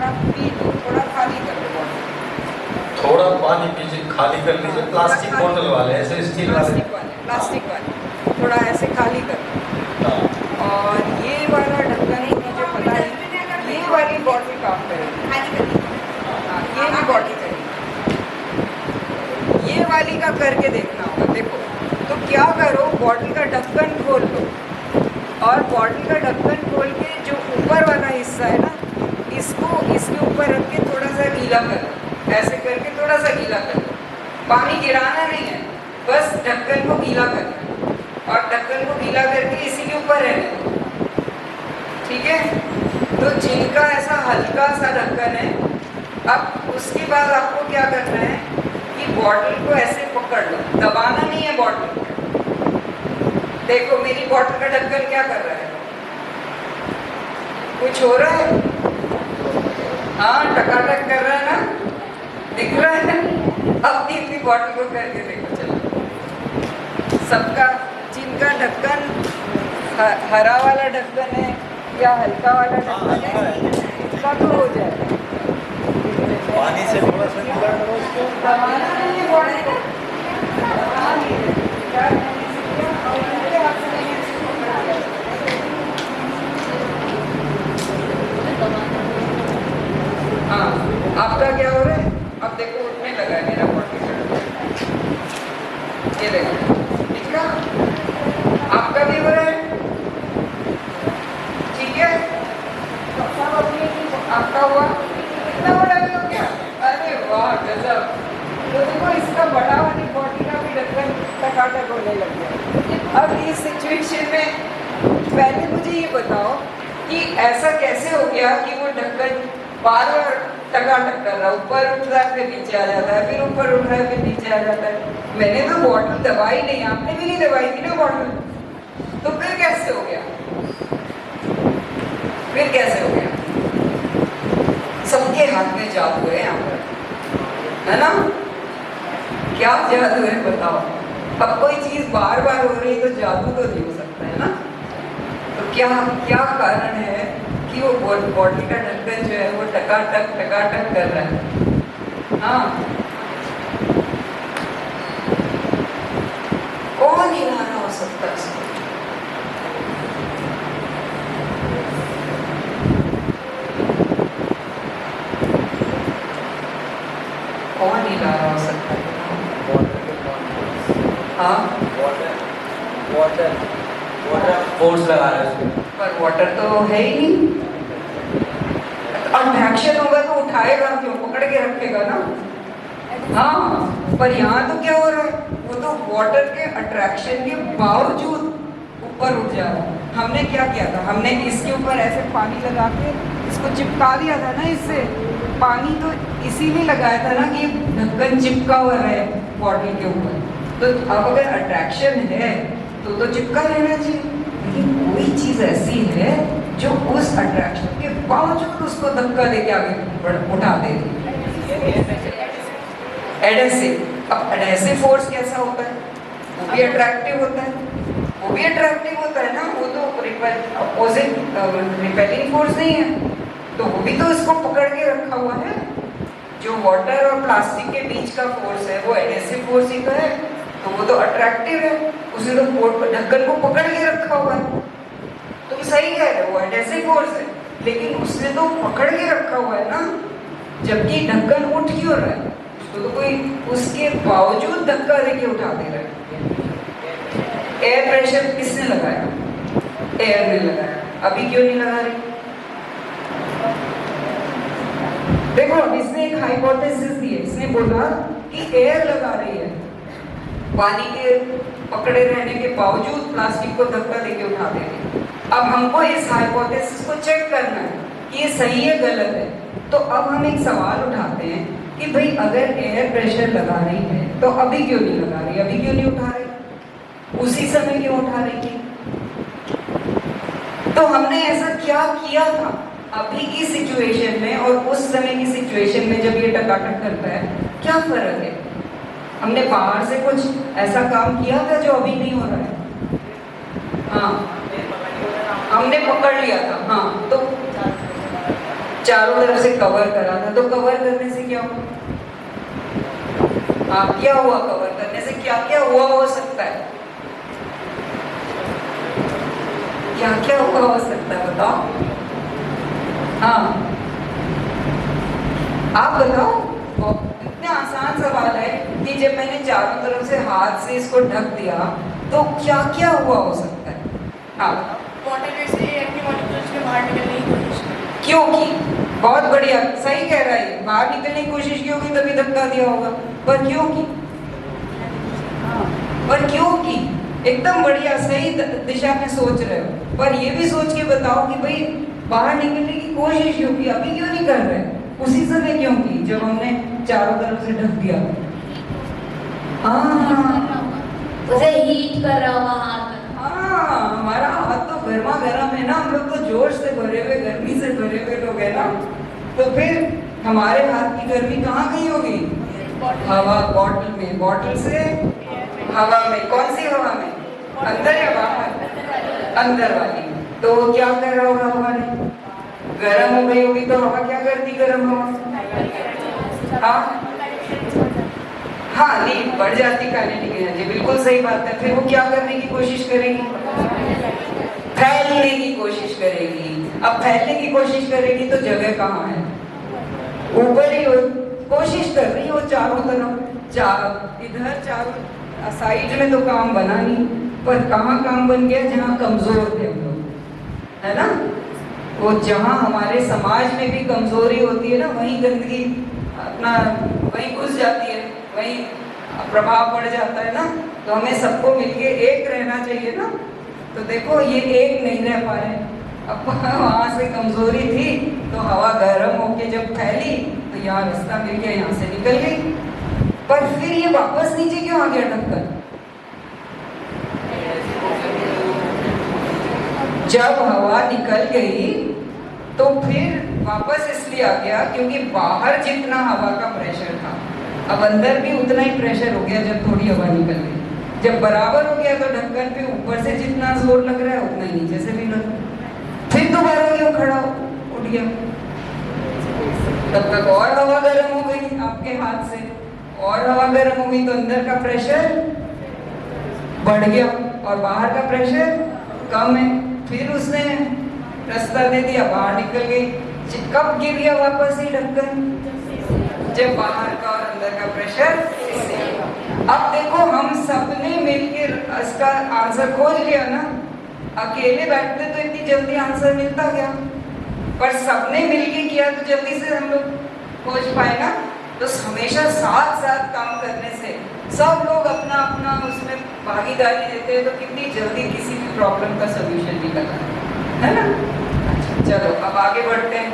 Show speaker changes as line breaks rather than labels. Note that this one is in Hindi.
थोड़ा पी लो, थोड़ा खाली कर लो बॉटल।
थोड़ा पानी पीजिए, खाली कर लीजिए। प्लास्टिक बोतल वाले, ऐसे स्टील वाले।
प्लास्टिक वाले थोड़ा ऐसे खाली कर लो।
हाँ।
और ये वाला ढक्कन मुझे पता है, ये वाली बॉटल काम करेगी। हाँ, ये भी बॉटल करेगी। ये वाली का करके देखना होगा। देखो, तो क्या करो, बॉटल का ढक्कन खोल लो और बॉटल का ढक्कन खोल के जो ऊपर वाला हिस्सा है ना, इसको इसके ऊपर रख के थोड़ा सा गीला कर लो। ऐसे करके थोड़ा सा गीला कर लो। पानी गिराना नहीं है, बस ढक्कन को गीला करना है और ढक्कन को गीला करके इसी के ऊपर रहने दो। ठीक है, तो जिनका ऐसा हल्का सा ढक्कन है, अब उसके बाद आपको क्या करना है कि बॉटल को ऐसे पकड़ लो, दबाना नहीं है बॉटल को। देखो मेरी बॉटल का ढक्कन क्या कर रहा है, कुछ हो रहा है? हाँ, टकाटक कर रहा है ना, दिख रहा है ना? अब अपनी बॉटल को करके देखो। चलो, सबका जिनका ढक्कन हरा वाला ढक्कन है या हल्का वाला ढक्कन है, इसका तो हो जाएगा।
पानी से थोड़ा सा गीला करो उसको।
दबाना नहीं है बॉटल को, दबाना नहीं है। क्या मैंने सीखा और मेरे हाथ से नहीं इसको पकड़ लिया। हाँ, आपका क्या हो रहा है? अब देखो उठने लगा है मेरा बॉटल का। ये देखो, ठीक है? आपका भी हो रहा है, ठीक है? सब अपनी आपका हुआ, कितना बड़ा भी हो गया? अरे वाह, गजब। तो देखो, इसका बड़ा वाली बॉटल का भी ढक्कन टकाटक होने लग गया। अब इस सिचुएशन में पहले मुझे ये बताओ कि ऐसा कैसे हो गया कि वो ढक्कन बार बार टकाटक कर रहा है, ऊपर उठ रहा है फिर नीचे आ जाता है, फिर ऊपर उठ रहा है फिर नीचे आ जाता है। मैंने तो बॉटल दबाई नहीं, आपने भी नहीं दबाई थी ना बॉटल, तो फिर कैसे हो गया? फिर कैसे हो गया? सबके हाथ में जादू है यहाँ पर, है ना? क्या जादू है बताओ? अब कोई चीज बार बार हो रही है तो जादू तो नहीं हो सकता है ना? तो क्या क्या कारण है कि वो बॉटल का ढक्कन जो है वो टकाटक कर रहा है? हाँ, कौन हिलाना हो सकता है? कौन हिला रहा हो सकता है? हाँ,
वाटर फोर्स लगा रहा है उसमें।
पर वाटर तो है ही नहीं। अट्रैक्शन होगा तो उठाएगा क्यों, पकड़ के रखेगा ना। हाँ, पर यहाँ तो क्या हो रहा है, वो तो वाटर के अट्रैक्शन के बावजूद ऊपर उठ जा रहा है। हमने क्या किया था, हमने इसके ऊपर ऐसे पानी लगा के इसको चिपका दिया था ना। इससे पानी तो इसीलिए लगाया था ना कि ढक्कन चिपका हुआ है बॉटल के ऊपर। तो अब अगर अट्रैक्शन है तो चिपका रहना चाहिए, लेकिन कोई चीज ऐसी है जो उस अट्रैक्शन के बावजूद उसको धक्का देके आगे उठा देती है। एडेसिव। अब एडेसिव फोर्स कैसा होता है? वो भी अट्रैक्टिव होता है, वो भी अट्रैक्टिव होता है ना। वो तो अपोजिट रिपेलिंग फोर्स नहीं है, तो वो भी तो इसको पकड़ के रखा हुआ है। जो वाटर और प्लास्टिक के बीच का फोर्स है वो एडेसिव फोर्स ही तो है, तो वो तो अट्रैक्टिव है। उसने तो ढक्कन को पकड़ के रखा हुआ है। तुम सही कह रहे हो, वो एडेसिव फोर्स है, लेकिन उसने तो पकड़ के रखा हुआ है ना। जबकि ढक्कन उठ क्यों रहा है? उसको तो कोई उसके बावजूद धक्का देके उठा दे रहा है। एयर प्रेशर किसने लगाया? एयर ने लगाया। अभी क्यों नहीं लगा रही? देखो, अब इसने एक हाइपोथेसिस दी है। इसने बोला कि एयर लगा रही है, पानी के पकड़े रहने के बावजूद प्लास्टिक को धक्का देके उठा देगी। अब हमको इस हाइपोथेसिस को चेक करना है कि ये सही है गलत है। तो अब हम एक सवाल उठाते हैं कि भाई अगर एयर प्रेशर लगा रही है तो अभी क्यों नहीं लगा रही, अभी क्यों नहीं उठा रही, उसी समय क्यों उठा रही थी? तो हमने ऐसा क्या किया था अभी की सिचुएशन में और उस समय की सिचुएशन में जब ये टकाटक करता है, क्या फर्क है? हमने बाहर से कुछ ऐसा काम किया था जो अभी नहीं हो रहा है? हाँ, हमने पकड़ लिया था। हाँ, तो चारों तरफ से कवर करा था, तो कवर करने से क्या हुआ? हाँ, क्या हुआ? कवर करने से क्या क्या हुआ हो सकता है? क्या क्या हुआ हो सकता है, बताओ। हाँ, आप बताओ। इतना आसान सवाल है कि जब मैंने चारों तरफ से हाथ से इसको ढक दिया तो क्या क्या हुआ हो सकता है? हाँ,
वाटर से एक्टिव मॉलिक्यूल्स में बाहर निकलने की कोशिश की।
क्यों की? बहुत बढ़िया, सही कह रहा है। बाहर निकलने की कोशिश की होगी तभी धक्का दिया होगा। पर क्यों की? पर क्यों की? एकदम बढ़िया, सही दिशा में सोच रहे हो। पर ये भी सोच के बताओ कि भाई बाहर निकलने की कोशिश क्यों की? अभी क्यों नहीं कर रहे? उसी समय क्यों की जब हमने चारों तरफ से ढक दिया? हाँ,
उसे हीट कर रहा होगा हाथ।
हाँ, हमारा हाथ तो गर्मा गर्म है ना, हम लोग तो जोश से भरे हुए, गर्मी से भरे हुए लोग है ना। तो फिर हमारे हाथ की गर्मी कहाँ गई होगी? हवा, बॉटल में। बॉटल से हवा में। कौन सी हवा में? अंदर या बाहर? अंदर वाली। तो क्या कर रहा होगा हवा ने? गर्म हो गई होगी। तो हवा क्या करती? गर्म हवा, हाँ हाँ, नहीं बढ़ जाती काइनेटिक एनर्जी, बिल्कुल सही बात है। फिर वो क्या करने की कोशिश करेगी? फैलने की कोशिश करेगी। अब फैलने की कोशिश करेगी तो जगह कहाँ है? ऊपर ही हो। कोशिश कर रही हो चारों तरफ, इधर चारों साइड में तो काम बना नहीं, पर कहाँ काम बन गया? जहाँ कमजोर थे हम लोग, है ना। वो जहाँ हमारे समाज में भी कमजोरी होती है ना, वहीं गंदगी अपना वहीं घुस जाती है, वहीं प्रभाव पड़ जाता है ना। तो हमें सबको मिलके एक रहना चाहिए ना। तो देखो ये एक नहीं रह पा रहे। अब वहाँ से कमजोरी थी तो हवा गर्म होके जब फैली तो यहाँ रास्ता मिल गया, यहाँ से निकल गई। पर फिर ये वापस नीचे क्यों आ गया ढककर? जब हवा निकल गई तो फिर वापस इसलिए आ गया क्योंकि बाहर जितना हवा का प्रेशर था, अब अंदर भी उतना ही प्रेशर हो गया जब थोड़ी हवा निकल गई। जब बराबर हो गया तो ढक्कन पे ऊपर से जितना जोर लग रहा है उतना ही नीचे से भी लग रहा। फिर दोबारा क्यों खड़ा उठ गया? तब तक और हवा गर्म हो गई आपके हाथ से, और हवा गर्म हो गई तो अंदर का प्रेशर बढ़ गया और बाहर का प्रेशर कम है। फिर उसने रास्ता दे दिया, बाहर निकल गई। कब गिर गया वापस ही ढक्कन? जब बाहर का और अंदर का प्रेशर। अब देखो हम सबने मिलकर इसका आंसर खोज लिया ना। अकेले बैठते तो इतनी जल्दी आंसर मिलता क्या? पर सबने मिलके किया तो जल्दी से हम लोग खोज पाए ना। तो हमेशा साथ साथ काम करने से सब लोग अपना अपना उसमें भागीदारी देते हैं तो कितनी जल्दी किसी भी प्रॉब्लम का सोल्यूशन निकलता है ना। चलो अब आगे बढ़ते हैं।